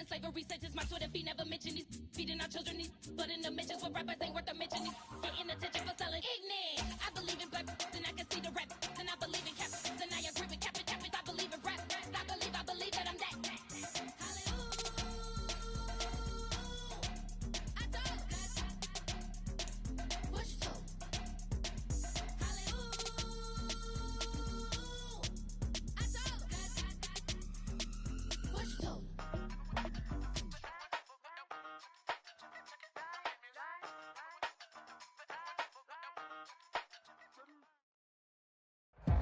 in slavery, such as my Twitter feed never mention these feeding our children these, but in the mentions what rappers ain't worth a mention. These getting attention for selling ignorant. I believe in black, then I can see the rap. Then I believe in cap, then I agree with cap. I believe in rap. I believe that I'm that.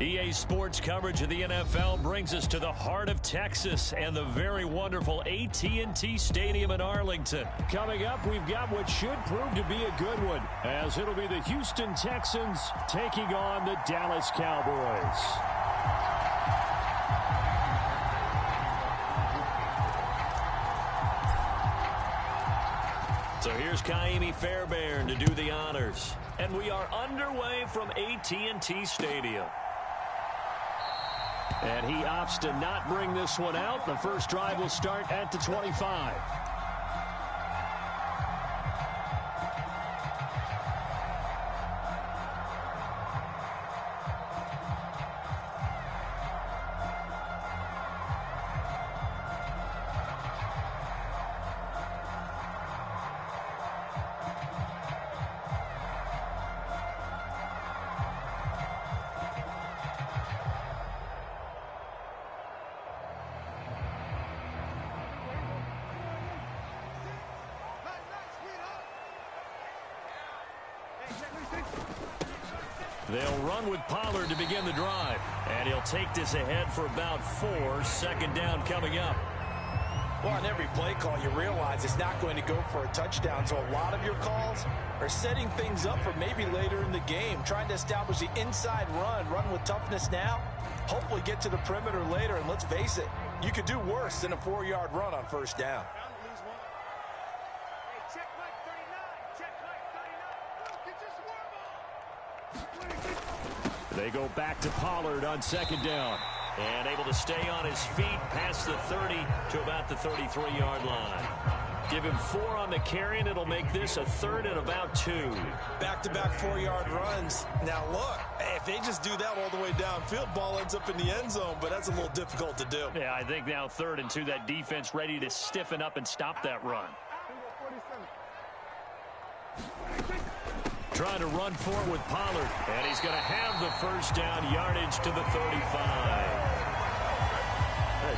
EA Sports coverage of the NFL brings us to the heart of Texas and the very wonderful AT&T Stadium in Arlington. Coming up, we've got what should prove to be a good one, as it'll be the Houston Texans taking on the Dallas Cowboys. So here's Kaimi Fairbairn to do the honors. And we are underway from AT&T Stadium. And he opts to not bring this one out. The first drive will start at the 25. They'll run with Pollard to begin the drive. And he'll take this ahead for about 4. Second down coming up. Well, on every play call, you realize it's not going to go for a touchdown. So a lot of your calls are setting things up for maybe later in the game, trying to establish the inside run with toughness now, hopefully get to the perimeter later. And let's face it, you could do worse than a 4-yard run on first down. They go back to Pollard on second down. And able to stay on his feet past the 30 to about the 33-yard line. Give him 4 on the carry, and it'll make this a 3rd and about 2. Back-to-back 4-yard runs. Now, look, if they just do that all the way downfield, ball ends up in the end zone, but that's a little difficult to do. Yeah, I think now 3rd and 2, that defense ready to stiffen up and stop that run. Trying to run for it with Pollard. And he's going to have the first down, yardage to the 35.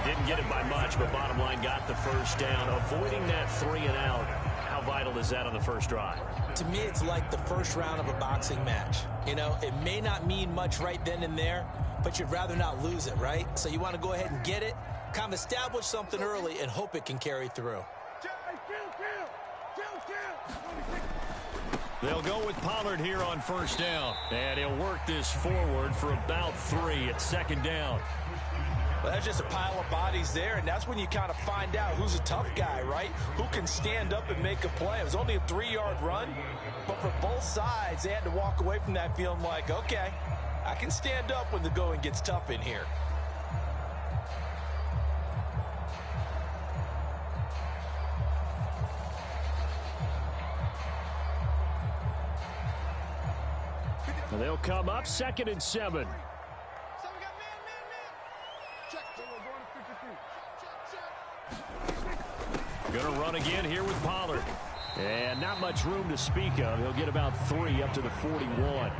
Didn't get it by much, but bottom line got the first down. Avoiding that 3 and out. How vital is that on the first drive? To me, it's like the first round of a boxing match. You know, it may not mean much right then and there, but you'd rather not lose it, right? So you want to go ahead and get it, kind of establish something early, and hope it can carry through. They'll go with Pollard here on first down. And he'll work this forward for about 3 at second down. Well, that's just a pile of bodies there, and that's when you kind of find out who's a tough guy, right? Who can stand up and make a play. It was only a 3-yard run, but for both sides, they had to walk away from that feeling like, okay, I can stand up when the going gets tough in here. They'll come up 2nd and 7. Going to run again here with Pollard. And not much room to speak of. He'll get about 3 up to the 41.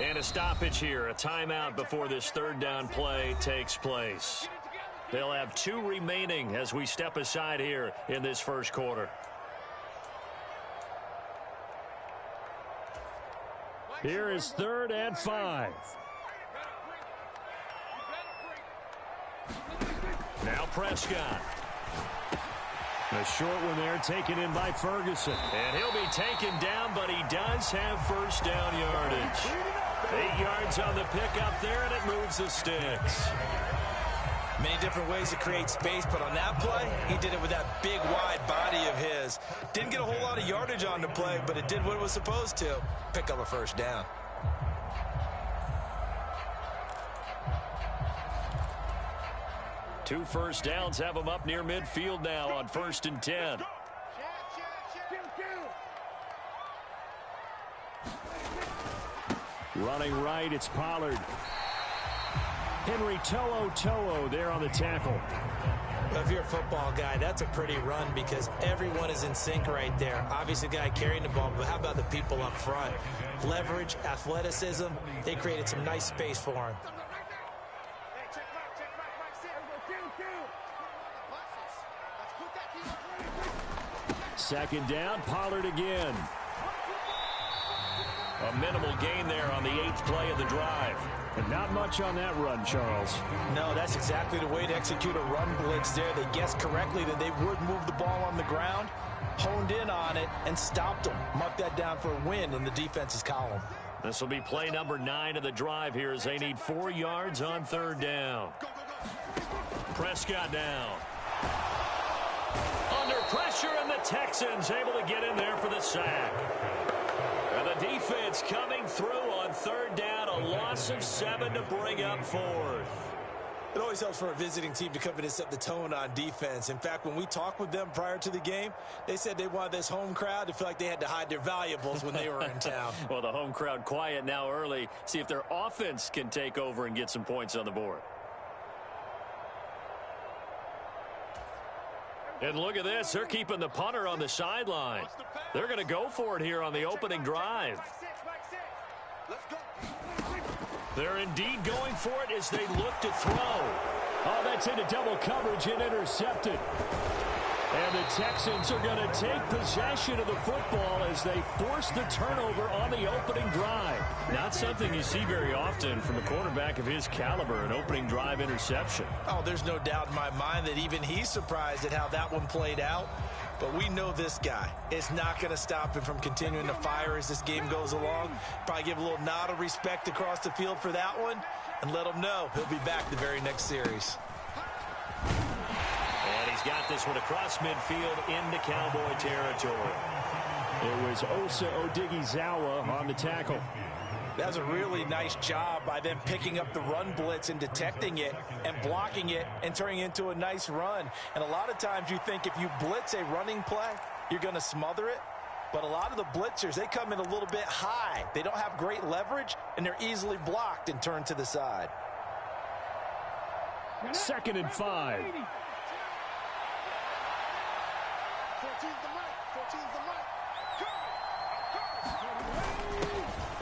And a stoppage here, a timeout before this 3rd down play takes place. They'll have 2 remaining as we step aside here in this first quarter. Here is 3rd and 5. Now Prescott. A short one there taken in by Ferguson. And he'll be taken down, but he does have first down yardage. 8 yards on the pickup there, and it moves the sticks. Many different ways to create space, but on that play, he did it with that big, wide body of his. Didn't get a whole lot of yardage on the play, but it did what it was supposed to. Pick up a first down. Two first downs have him up near midfield now on 1st and 10. Running right, it's Pollard. Henry To'o there on the tackle. Well, if you're a football guy, that's a pretty run because everyone is in sync right there. Obviously, the guy carrying the ball, but how about the people up front? Leverage, athleticism, they created some nice space for him. Second down, Pollard again. A minimal gain there on the 8th play of the drive. And not much on that run, Charles. No, that's exactly the way to execute a run blitz there. They guessed correctly that they would move the ball on the ground, honed in on it, and stopped them. Mark that down for a win in the defense's column. This will be play number 9 of the drive here as they need 4 yards on 3rd down. Prescott down. Under pressure, and the Texans able to get in there for the sack. And the defense coming through on 3rd down, a loss of 7 to bring up 4th. It always helps for a visiting team to come in and set the tone on defense. In fact, when we talked with them prior to the game, they said they wanted this home crowd to feel like they had to hide their valuables when they were in town. Well, the home crowd quiet now early. See if their offense can take over and get some points on the board. And look at this. They're keeping the punter on the sideline. They're going to go for it here on the opening drive. They're indeed going for it as they look to throw. Oh, that's into double coverage and intercepted. And the Texans are going to take possession of the football as they force the turnover on the opening drive. Not something you see very often from a quarterback of his caliber, an opening drive interception. Oh, there's no doubt in my mind that even he's surprised at how that one played out. But we know this guy is not going to stop him from continuing to fire as this game goes along. Probably give a little nod of respect across the field for that one and let him know he'll be back the very next series. And he's got this one across midfield into Cowboy territory. It was Osa Odighizuwa on the tackle. That was a really nice job by them picking up the run blitz and detecting it and blocking it and turning it into a nice run. And a lot of times you think if you blitz a running play, you're going to smother it. But a lot of the blitzers, they come in a little bit high. They don't have great leverage, and they're easily blocked and turned to the side. 2nd and 5.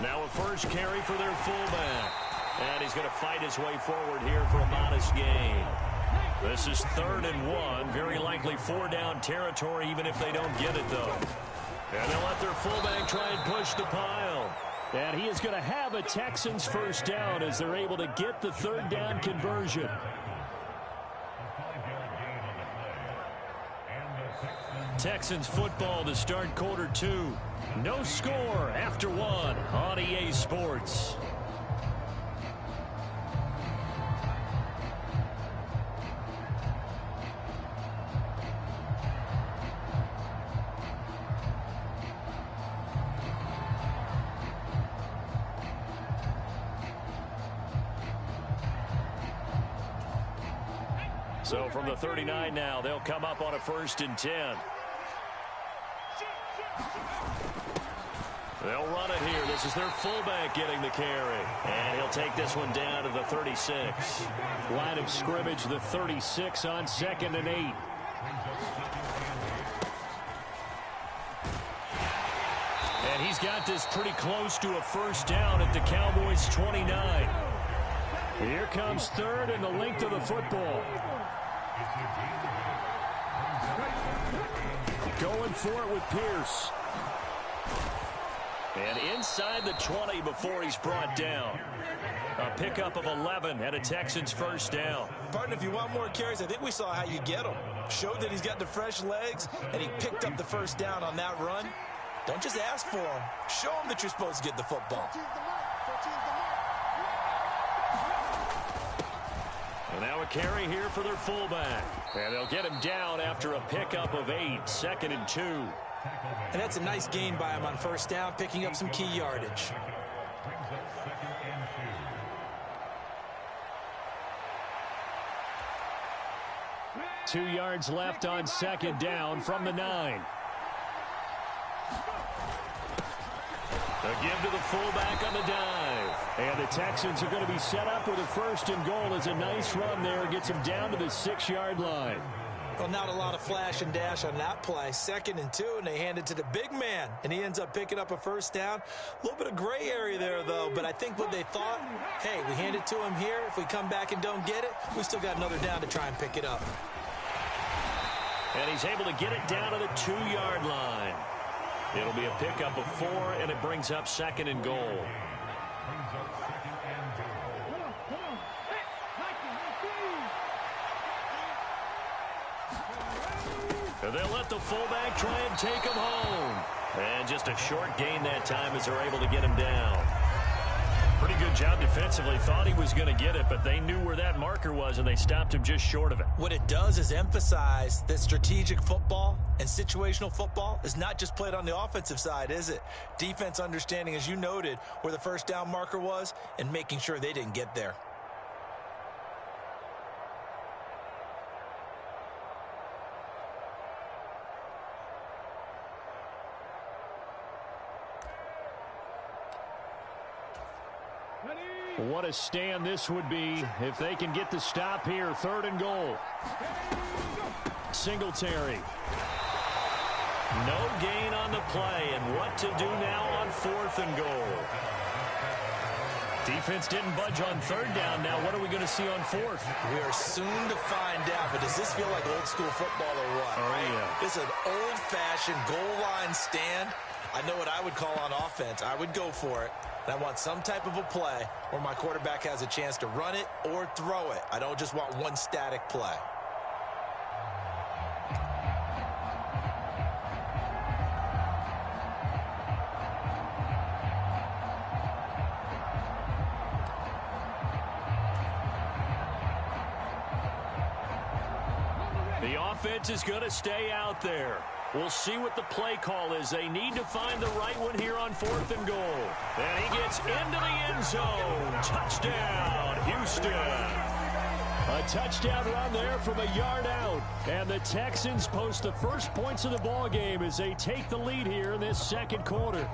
Now a first carry for their fullback. And he's going to fight his way forward here for a modest gain. This is 3rd and 1. Very likely 4 down territory, even if they don't get it, though. And they'll let their fullback try and push the pile. And he is going to have a Texans first down as they're able to get the 3rd down conversion. Texans football to start quarter 2. No score after 1 on EA Sports. So from the 39 now, they'll come up on a 1st and 10. They'll run it here. This is their fullback getting the carry. And he'll take this one down to the 36. Line of scrimmage, the 36 on 2nd and 8. And he's got this pretty close to a first down at the Cowboys' 29. Here comes 3rd and the length of the football. Going for it with Pierce. And inside the 20 before he's brought down. A pickup of 11 and a Texans first down. Partner, if you want more carries, I think we saw how you get them. Showed that he's got the fresh legs, and he picked up the first down on that run. Don't just ask for him. Show him that you're supposed to get the football. And now a carry here for their fullback. And they'll get him down after a pickup of 8, 2nd and 2. And that's a nice gain by him on first down, picking up some key yardage. Two yards left on 2nd down from the 9. A give to the fullback on the dive. And the Texans are going to be set up with a 1st and goal as a nice run there. Gets them down to the 6-yard line. Well, not a lot of flash and dash on that play. 2nd and 2, and they hand it to the big man. And he ends up picking up a first down. A little bit of gray area there, though. But I think what they thought, hey, we hand it to him here. If we come back and don't get it, we still got another down to try and pick it up. And he's able to get it down to the 2-yard line. It'll be a pickup of 4, and it brings up 2nd and goal. And they'll let the fullback try and take him home. And just a short gain that time as they're able to get him down. Pretty good job defensively. Thought he was going to get it, but they knew where that marker was, and they stopped him just short of it. What it does is emphasize that strategic football and situational football is not just played on the offensive side, is it? Defense understanding, as you noted, where the first down marker was and making sure they didn't get there. What a stand this would be if they can get the stop here. 3rd and goal. Singletary. No gain on the play, and what to do now on 4th and goal. Defense didn't budge on 3rd down. Now what are we going to see on 4th? We are soon to find out, but does this feel like old school football or what? Oh, yeah. This is an old-fashioned goal line stand. I know what I would call on offense. I would go for it. And I want some type of a play where my quarterback has a chance to run it or throw it. I don't just want one static play. The offense is going to stay out there. We'll see what the play call is. They need to find the right one here on 4th and goal. And he gets into the end zone. Touchdown, Houston. A touchdown run there from a yard out. And the Texans post the first points of the ball game as they take the lead here in this 2nd quarter.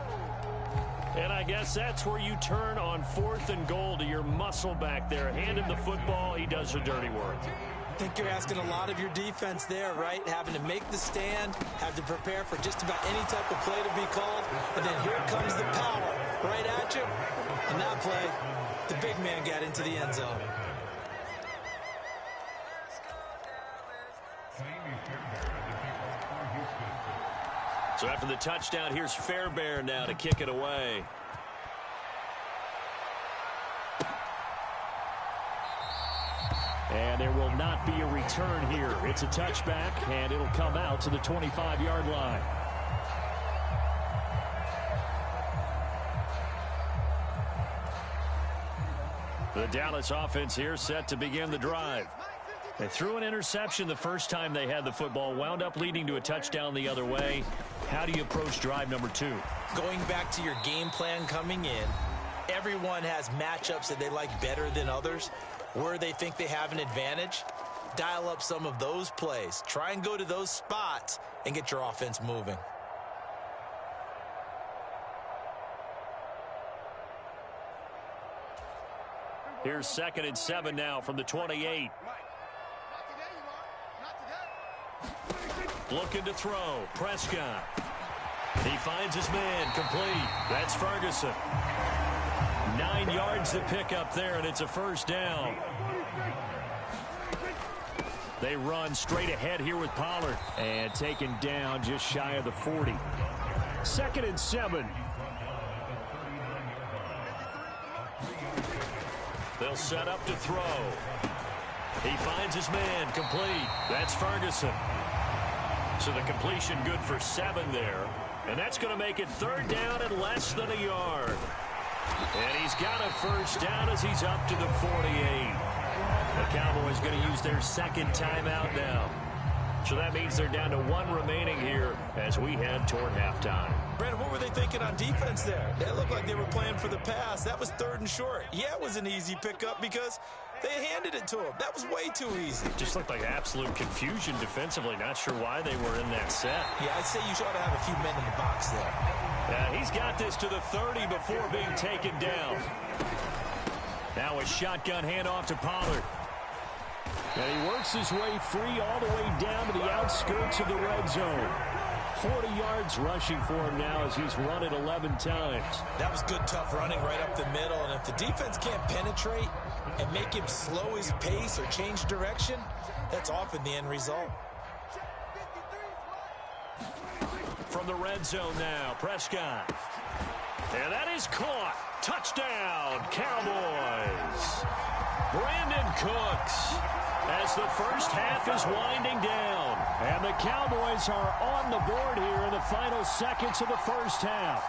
And I guess that's where you turn on 4th and goal to your muscle back there. Hand him the football. He does the dirty work. I think you're asking a lot of your defense there, right? Having to make the stand, have to prepare for just about any type of play to be called, and then here comes the power right at you. On that play, the big man got into the end zone. So after the touchdown, here's Fairbairn now to kick it away. And there will not be a return here. It's a touchback, and it'll come out to the 25-yard line. The Dallas offense here set to begin the drive. They threw an interception the first time they had the football, wound up leading to a touchdown the other way. How do you approach drive number 2? Going back to your game plan coming in, everyone has matchups that they like better than others. Where they think they have an advantage, dial up some of those plays. Try and go to those spots and get your offense moving. Here's 2nd and 7 now from the 28. Looking to throw. Prescott. He finds his man. Complete. That's Ferguson. 9 yards to pick up there, and it's a first down. They run straight ahead here with Pollard. And taken down just shy of the 40. 2nd and 7. They'll set up to throw. He finds his man, complete. That's Ferguson. So the completion good for 7 there. And that's going to make it 3rd down and less than a yard. And he's got a first down as he's up to the 48. The Cowboys going to use their 2nd timeout now. So that means they're down to 1 remaining here as we head toward halftime. Brandon, what were they thinking on defense there? They looked like they were playing for the pass. That was 3rd and short. Yeah, it was an easy pickup because they handed it to him. That was way too easy. Just looked like absolute confusion defensively. Not sure why they were in that set. Yeah, I'd say you ought to have a few men in the box there. He's got this to the 30 before being taken down. Now a shotgun handoff to Pollard. And he works his way free all the way down to the outskirts of the red zone. 40 yards rushing for him now as he's run it 11 times. That was good, tough running right up the middle. And if the defense can't penetrate and make him slow his pace or change direction, that's often the end result. From the red zone now, Prescott. And that is caught. Touchdown, Cowboys. Brandon Cooks as the first half is winding down. And the Cowboys are on the board here in the final seconds of the first half.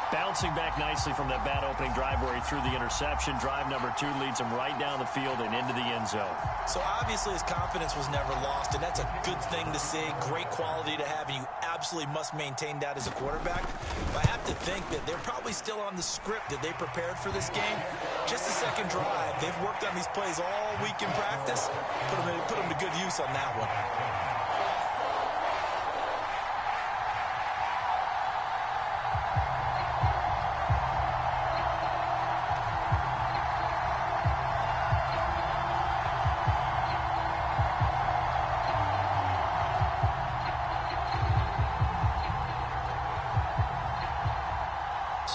Bouncing back nicely from that bad opening drive where he threw the interception. Drive number 2 leads him right down the field and into the end zone. So obviously his confidence was never lost, and that's a good thing to see. Great quality to have, and you absolutely must maintain that as a quarterback. But I have to think that they're probably still on the script that they prepared for this game. Just the second drive. They've worked on these plays all week in practice. Put them to good use on that one.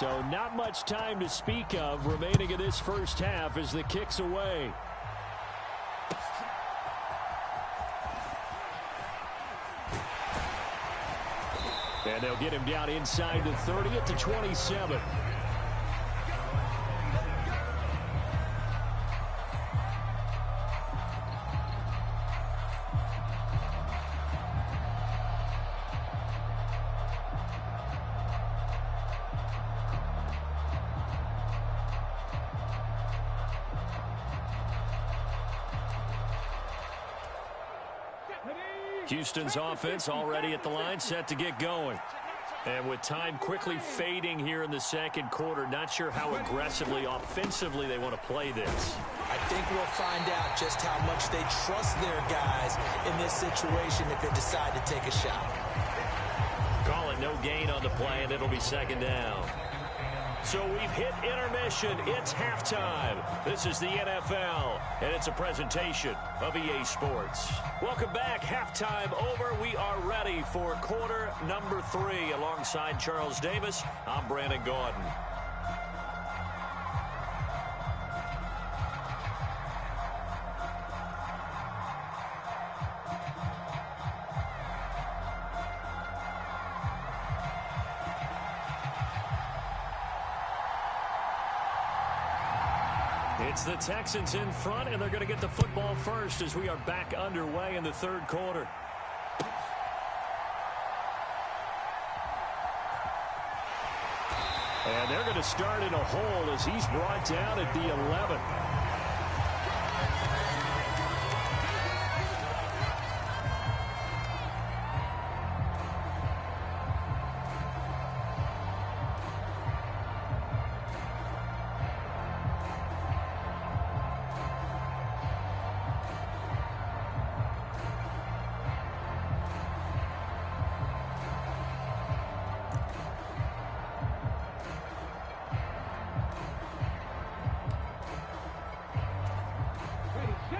So not much time to speak of remaining in this first half as the kick's away. And they'll get him down inside the 30 at the 27. Houston's offense already at the line, set to get going. And with time quickly fading here in the second quarter, not sure how aggressively, offensively they want to play this. I think we'll find out just how much they trust their guys in this situation if they decide to take a shot. Call it no gain on the play, and it'll be second down. So we've hit intermission. It's halftime. This is the NFL, and it's a presentation of EA Sports. Welcome back. Halftime over. We are ready for quarter number 3. Alongside Charles Davis, I'm Brandon Gordon. It's the Texans in front, and they're going to get the football first as we are back underway in the third quarter. And they're going to start in a hole as he's brought down at the 11.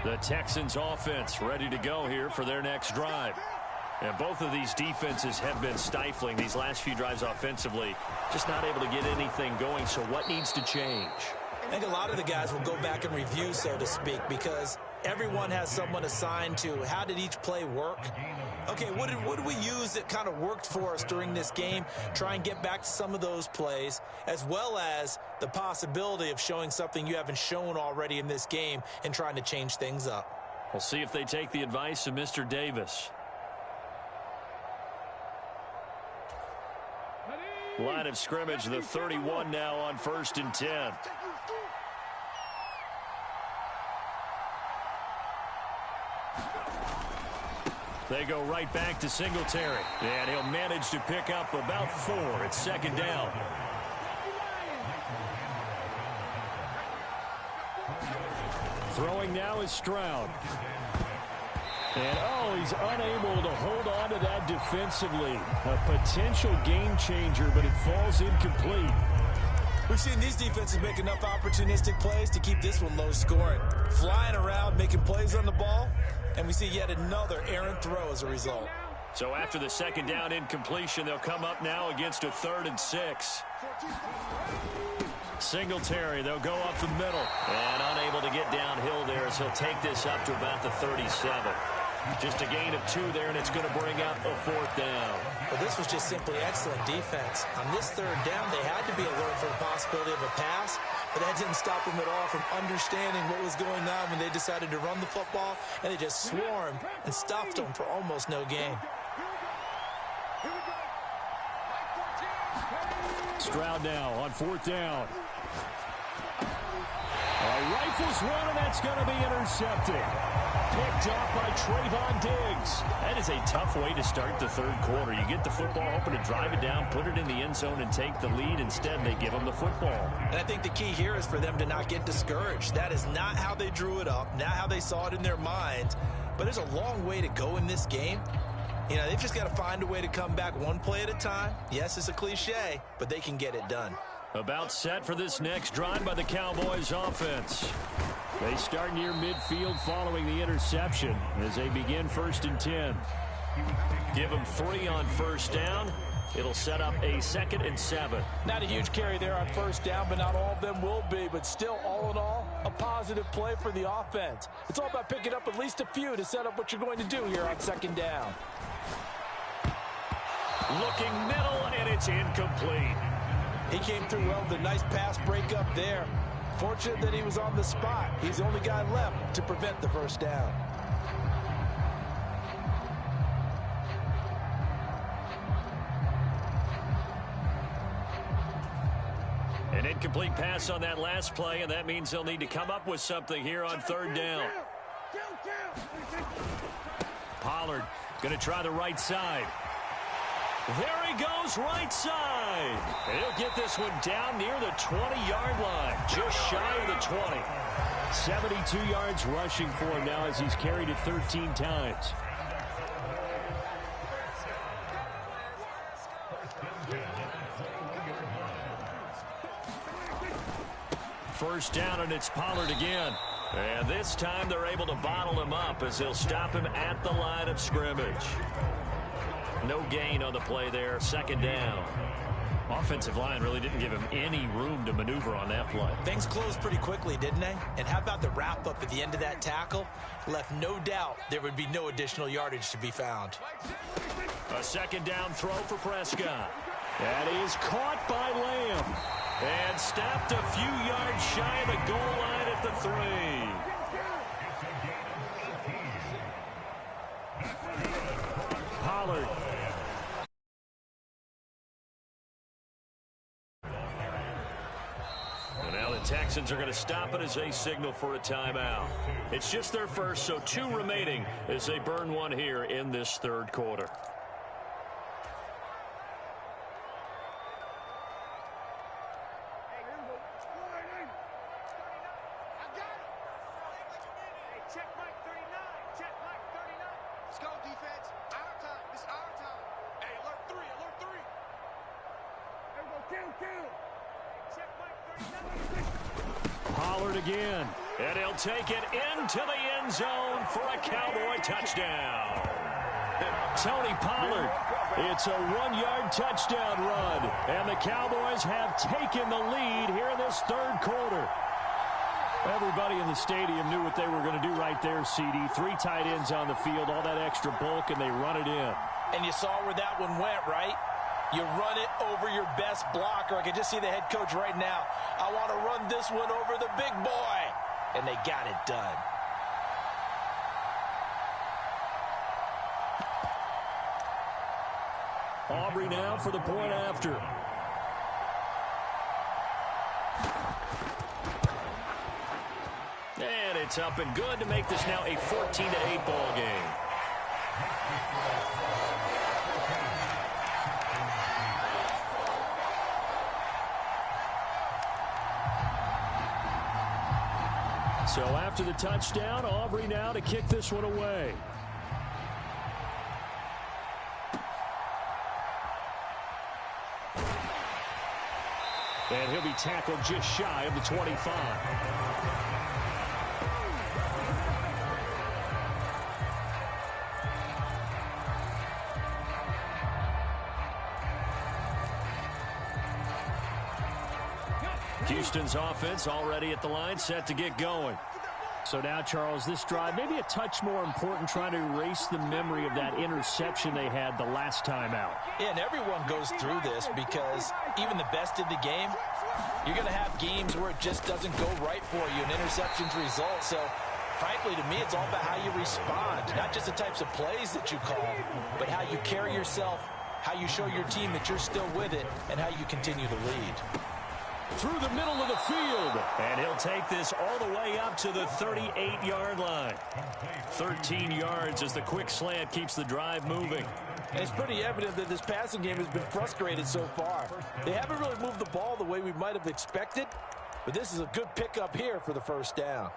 The Texans offense ready to go here for their next drive. And both of these defenses have been stifling these last few drives offensively. Just not able to get anything going. So what needs to change? I think a lot of the guys will go back and review, so to speak, because everyone has someone assigned to how did each play work. Okay, what did we use that kind of worked for us during this game? Try and get back to some of those plays, as well as the possibility of showing something you haven't shown already in this game and trying to change things up. We'll see if they take the advice of Mr. Davis. Line of scrimmage, the 31 now on 1st and 10. They go right back to Singletary. And he'll manage to pick up about 4 at 2nd down. Throwing now is Stroud. And, oh, he's unable to hold on to that defensively. A potential game changer, but it falls incomplete. We've seen these defenses make enough opportunistic plays to keep this one low scoring. Flying around, making plays on the ball, and we see yet another errant throw as a result. So after the 2nd down incompletion, they'll come up now against a 3rd and 6. Singletary, they'll go up the middle. And unable to get downhill there as he'll take this up to about the 37. Just a gain of 2 there, and it's going to bring up a 4th down. Well, this was just simply excellent defense. On this 3rd down, they had to be alert for the possibility of a pass, but that didn't stop them at all from understanding what was going on when they decided to run the football, and they just swarmed and stuffed them for almost no gain. Stroud now on 4th down. Rifles one, and that's going to be intercepted. Picked off by Trayvon Diggs. That is a tough way to start the 3rd quarter. You get the football, hoping to drive it down, put it in the end zone, and take the lead. Instead, they give them the football. And I think the key here is for them to not get discouraged. That is not how they drew it up, not how they saw it in their minds. But there's a long way to go in this game. You know, they've just got to find a way to come back one play at a time. Yes, it's a cliche, but they can get it done. About set for this next drive by the Cowboys offense. They start near midfield following the interception as they begin 1st and 10. Give them 3 on 1st down. It'll set up a 2nd and 7. Not a huge carry there on 1st down, but not all of them will be. But still, all in all, a positive play for the offense. It's all about picking up at least a few to set up what you're going to do here on 2nd down. Looking middle, and it's incomplete. He came through well with a nice pass breakup there. Fortunate that he was on the spot. He's the only guy left to prevent the 1st down. An incomplete pass on that last play, and that means they'll need to come up with something here on 3rd down. Pollard going to try the right side. There he goes, right side. He'll get this one down near the 20-yard line, just shy of the 20. 72 yards rushing for him now as he's carried it 13 times. First down, and it's Pollard again. And this time they're able to bottle him up as they'll stop him at the line of scrimmage. No gain on the play there, 2nd down. Offensive line really didn't give him any room to maneuver on that play. Things closed pretty quickly, didn't they? And how about the wrap-up at the end of that tackle? Left no doubt there would be no additional yardage to be found. A 2nd down throw for Prescott. That is caught by Lamb. And stopped a few yards shy of the goal line at the 3. Pollard. And now the Texans are going to stop it as they signal for a timeout. It's just their first, so 2 remaining as they burn one here in this 3rd quarter. Pollard again, and he'll take it into the end zone for a Cowboy touchdown. Tony Pollard, it's a 1-yard touchdown run, and the Cowboys have taken the lead here in this 3rd quarter. Everybody in the stadium knew what they were going to do right there, CD. 3 tight ends on the field, all that extra bulk, and they run it in. And you saw where that one went, right? You run it over your best blocker. I can just see the head coach right now. I want to run this one over the big boy. And they got it done. Aubrey now for the point after. And it's up and good to make this now a 14-8 ball game. So after the touchdown, Aubrey now to kick this one away. And he'll be tackled just shy of the 25. Houston's offense already at the line, set to get going. So now, Charles, this drive maybe a touch more important, trying to erase the memory of that interception they had the last time out. Yeah, and everyone goes through this because even the best in the game, you're going to have games where it just doesn't go right for you, and interceptions result. So, frankly, to me, it's all about how you respond, not just the types of plays that you call, but how you carry yourself, how you show your team that you're still with it, and how you continue to lead. Through the middle of the field. And he'll take this all the way up to the 38-yard line. 13 yards as the quick slant keeps the drive moving. And it's pretty evident that this passing game has been frustrated so far. They haven't really moved the ball the way we might have expected, but this is a good pickup here for the first down.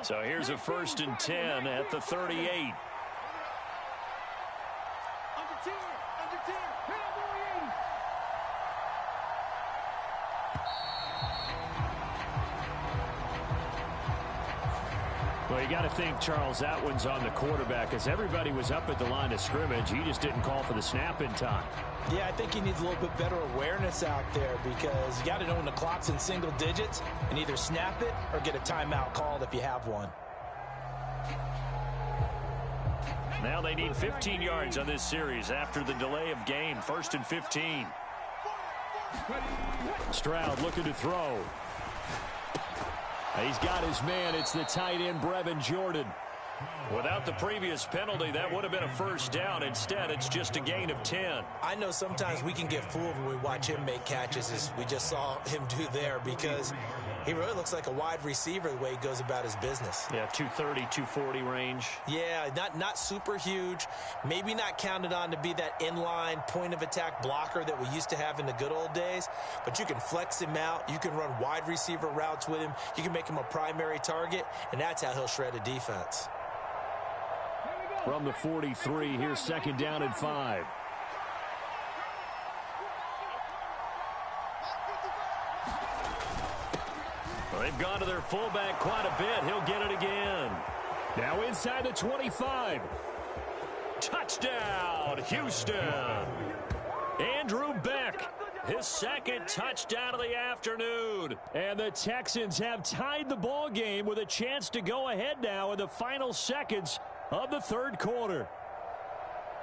So here's a 1st and 10 at the 38. Well, you got to think, Charles, that one's on the quarterback, as everybody was up at the line of scrimmage. He just didn't call for the snap in time. Yeah, I think he needs a little bit better awareness out there, because you got to know when the clock's in single digits and either snap it or get a timeout called if you have one. Now they need 15 yards on this series after the delay of game. 1st and 15. Stroud looking to throw. He's got his man. It's the tight end, Brevin Jordan. Without the previous penalty, that would have been a 1st down. Instead, it's just a gain of 10. I know sometimes we can get fooled when we watch him make catches, as we just saw him do there, because he really looks like a wide receiver the way he goes about his business. Yeah, 230, 240 range. Yeah, not super huge. Maybe not counted on to be that inline point-of-attack blocker that we used to have in the good old days, but you can flex him out. You can run wide receiver routes with him. You can make him a primary target, and that's how he'll shred a defense. From the 43, here's 2nd down and 5. Well, they've gone to their fullback quite a bit. He'll get it again. Now inside the 25. Touchdown, Houston. Andrew Beck, his 2nd touchdown of the afternoon. And the Texans have tied the ball game with a chance to go ahead now in the final seconds of the 3rd quarter.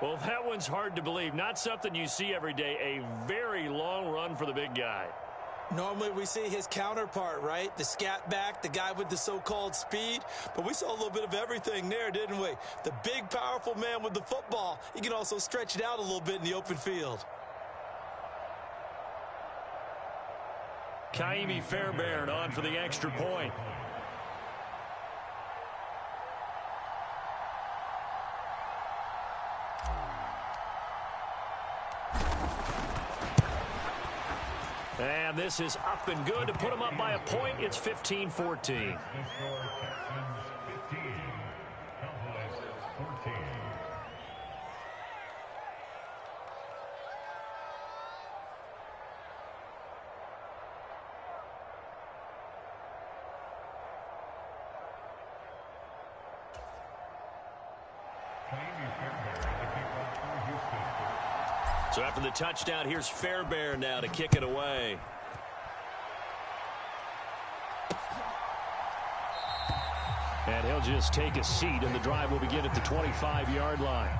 Well, that one's hard to believe. Not something you see every day. A very long run for the big guy. Normally we see his counterpart, right? The scat back, the guy with the so-called speed. But we saw a little bit of everything there, didn't we? The big, powerful man with the football. He can also stretch it out a little bit in the open field. Kaimi Fairbairn on for the extra point. And this is up and good to put them up by a point. It's 15-14. So after the touchdown, here's Fairbairn now to kick it away. And he'll just take a seat, and the drive will begin at the 25-yard line.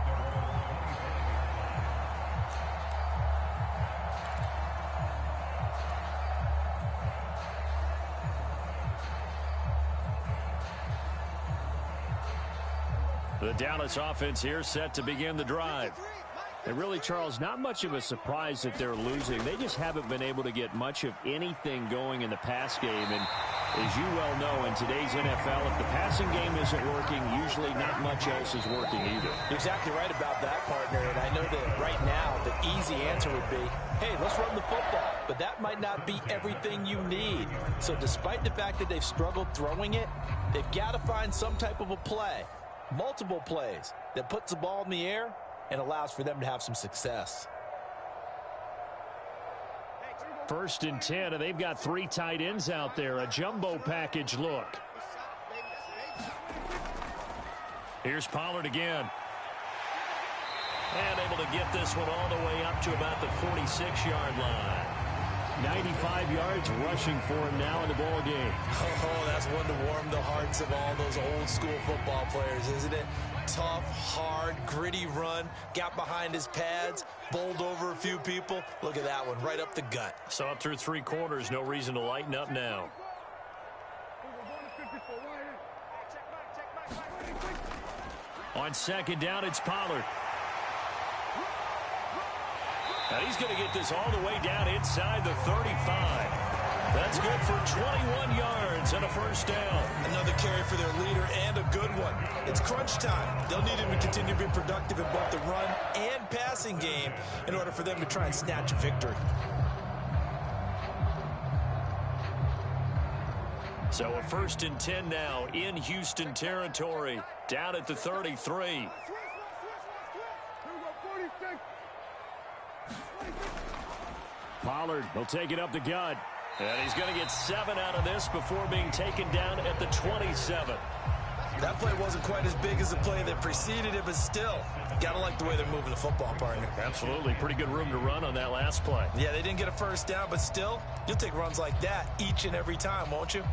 The Dallas offense here set to begin the drive. And really, Charles, not much of a surprise that they're losing. They just haven't been able to get much of anything going in the pass game. And as you well know, in today's NFL, if the passing game isn't working, usually not much else is working either. You're exactly right about that, partner. And I know that right now the easy answer would be, hey, let's run the football. But that might not be everything you need. So despite the fact that they've struggled throwing it, they've got to find some type of a play, multiple plays, that puts the ball in the air and allows for them to have some success. 1st and 10, and they've got 3 tight ends out there. A jumbo package look. Here's Pollard again. And able to get this one all the way up to about the 46-yard line. 95 yards rushing for him now in the ball game. Oh, that's one to warm the hearts of all those old school football players, isn't it? Tough, hard, gritty run, got behind his pads, bowled over a few people. Look at that one, right up the gut. So up through 3 quarters, no reason to lighten up now. On 2nd down, it's Pollard. And he's going to get this all the way down inside the 35. That's good for 21 yards and a 1st down. Another carry for their leader and a good one. It's crunch time. They'll need him to continue to be productive in both the run and passing game in order for them to try and snatch a victory. So a 1st and 10 now in Houston territory, down at the 33. Pollard will take it up the gut. And he's going to get 7 out of this before being taken down at the 27. That play wasn't quite as big as the play that preceded it, but still, gotta like the way they're moving the football, partner. Absolutely. Pretty good room to run on that last play. Yeah, they didn't get a 1st down, but still, you'll take runs like that each and every time, won't you?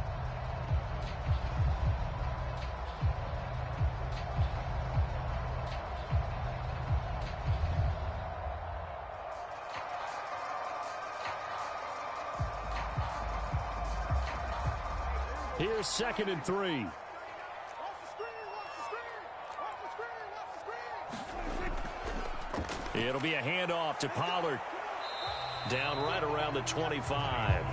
Here's 2nd and 3. It'll be a handoff to Pollard. Down right around the 25.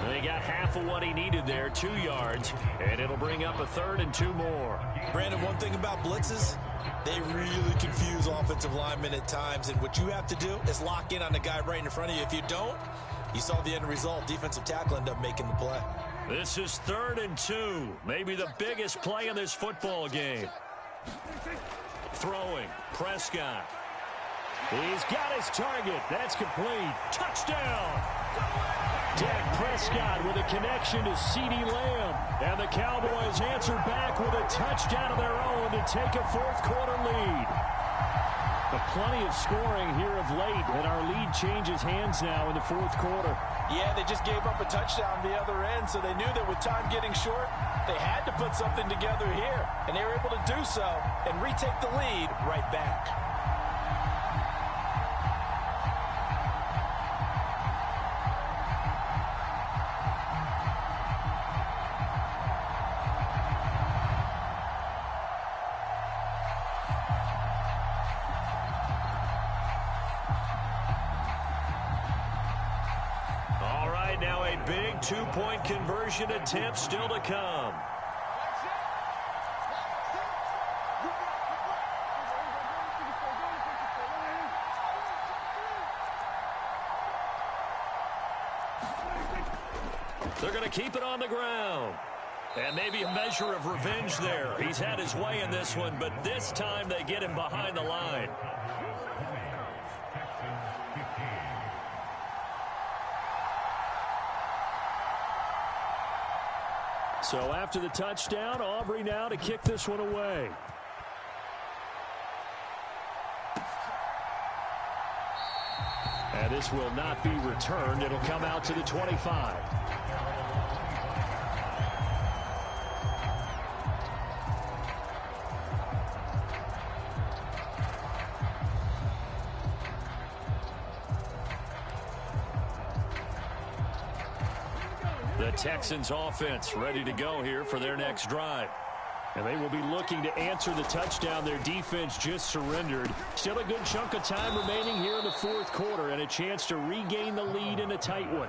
They got half of what he needed there, 2 yards, and it'll bring up a 3rd and 2 more. Brandon, one thing about blitzes, they really confuse offensive linemen at times, and what you have to do is lock in on the guy right in front of you. If you don't, you saw the end result. Defensive tackle ended up making the play. This is 3rd and 2. Maybe the biggest play in this football game. Throwing. Prescott. He's got his target. That's complete. Touchdown. Dak Prescott with a connection to CeeDee Lamb. And the Cowboys answer back with a touchdown of their own to take a 4th quarter lead. But plenty of scoring here of late, and our lead changes hands now in the 4th quarter. Yeah, they just gave up a touchdown the other end, so they knew that with time getting short, they had to put something together here. And they were able to do so and retake the lead right back. Now a big 2-point conversion attempt still to come. They're going to keep it on the ground. And maybe a measure of revenge there. He's had his way in this one, but this time they get him behind the line. So after the touchdown, Aubrey now to kick this one away. And this will not be returned. It'll come out to the 25. The Texans offense ready to go here for their next drive. And they will be looking to answer the touchdown their defense just surrendered. Still a good chunk of time remaining here in the fourth quarter and a chance to regain the lead in a tight one.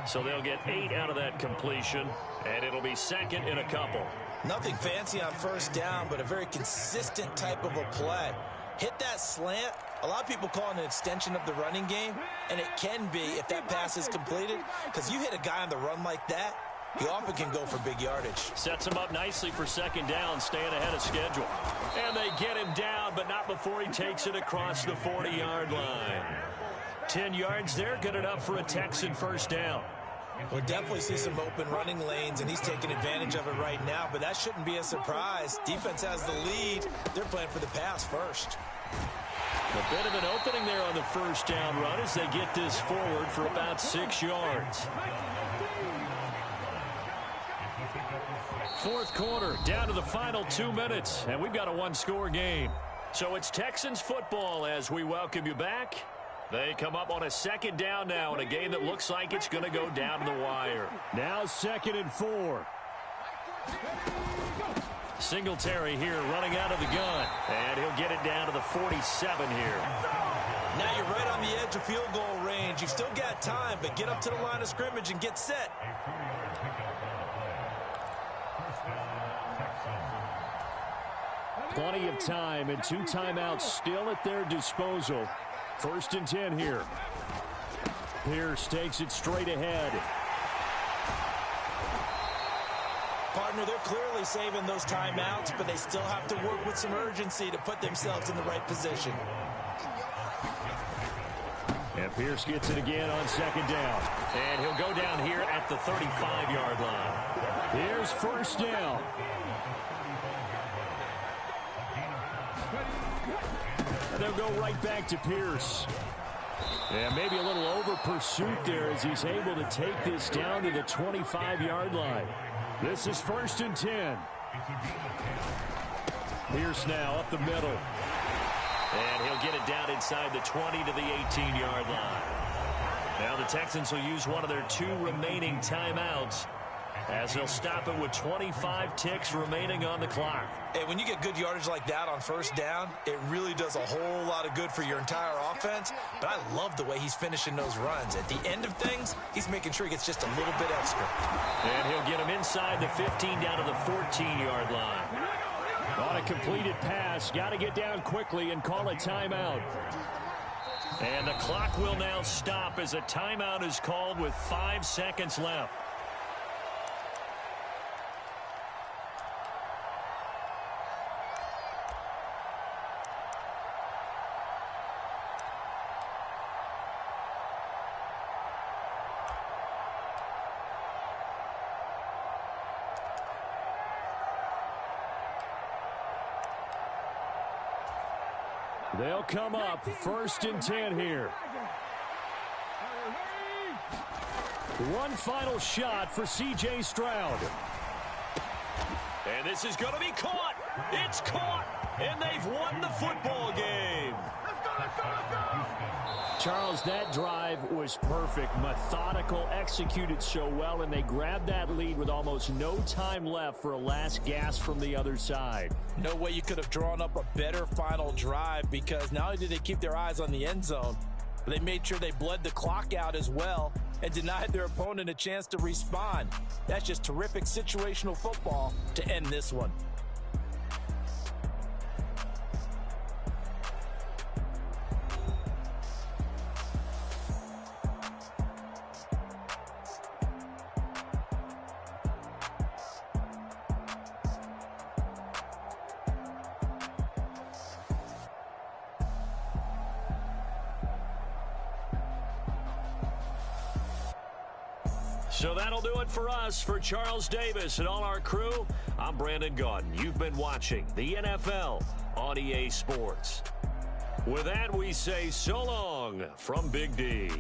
So they'll get 8 out of that completion, and it'll be second in a couple. Nothing fancy on first down, but a very consistent type of a play. Hit that slant. A lot of people call it an extension of the running game, and it can be if that pass is completed, because you hit a guy on the run like that, he often can go for big yardage. Sets him up nicely for second down, staying ahead of schedule. And they get him down, but not before he takes it across the 40-yard line. 10 yards there, good enough for a Texan first down. We'll definitely see some open running lanes, and he's taking advantage of it right now, but that shouldn't be a surprise. Defense has the lead. They're playing for the pass first. A bit of an opening there on the first down run as they get this forward for about 6 yards. Fourth quarter, down to the final 2 minutes, and we've got a one-score game. So it's Texans football as we welcome you back. They come up on a second down now in a game that looks like it's going to go down to the wire. Now 2nd and 4. Singletary here running out of the gun. And he'll get it down to the 47 here. Now you're right on the edge of field goal range. You've still got time, but get up to the line of scrimmage and get set. Plenty of time and 2 timeouts still at their disposal. 1st and 10 here. Pierce takes it straight ahead. Partner, they're clearly saving those timeouts, but they still have to work with some urgency to put themselves in the right position. And Pierce gets it again on 2nd down. And he'll go down here at the 35-yard line. Here's 1st down. And they'll go right back to Pierce. And maybe a little over pursuit there as he's able to take this down to the 25-yard line. This is 1st and 10. Pierce now up the middle. And he'll get it down inside the 20 to the 18-yard line. Now the Texans will use one of their 2 remaining timeouts as they'll stop it with 25 ticks remaining on the clock. Hey, when you get good yardage like that on first down, it really does a whole lot of good for your entire offense. But I love the way he's finishing those runs. At the end of things, he's making sure he gets just a little bit extra. And he'll get him inside the 15 down to the 14-yard line. On a completed pass, got to get down quickly and call a timeout. And the clock will now stop as a timeout is called with 5 seconds left. They'll come up 1st and 10 here. One final shot for C.J. Stroud. And this is going to be caught. It's caught. And they've won the football game. Let's go. Charles, that drive was perfect, methodical, executed so well, and they grabbed that lead with almost no time left for a last gasp from the other side. No way you could have drawn up a better final drive, because not only did they keep their eyes on the end zone, but they made sure they bled the clock out as well and denied their opponent a chance to respond. That's just terrific situational football to end this one. So that'll do it for us. For Charles Davis and all our crew, I'm Brandon Gaudin. You've been watching the NFL on EA Sports. With that, we say so long long from Big D.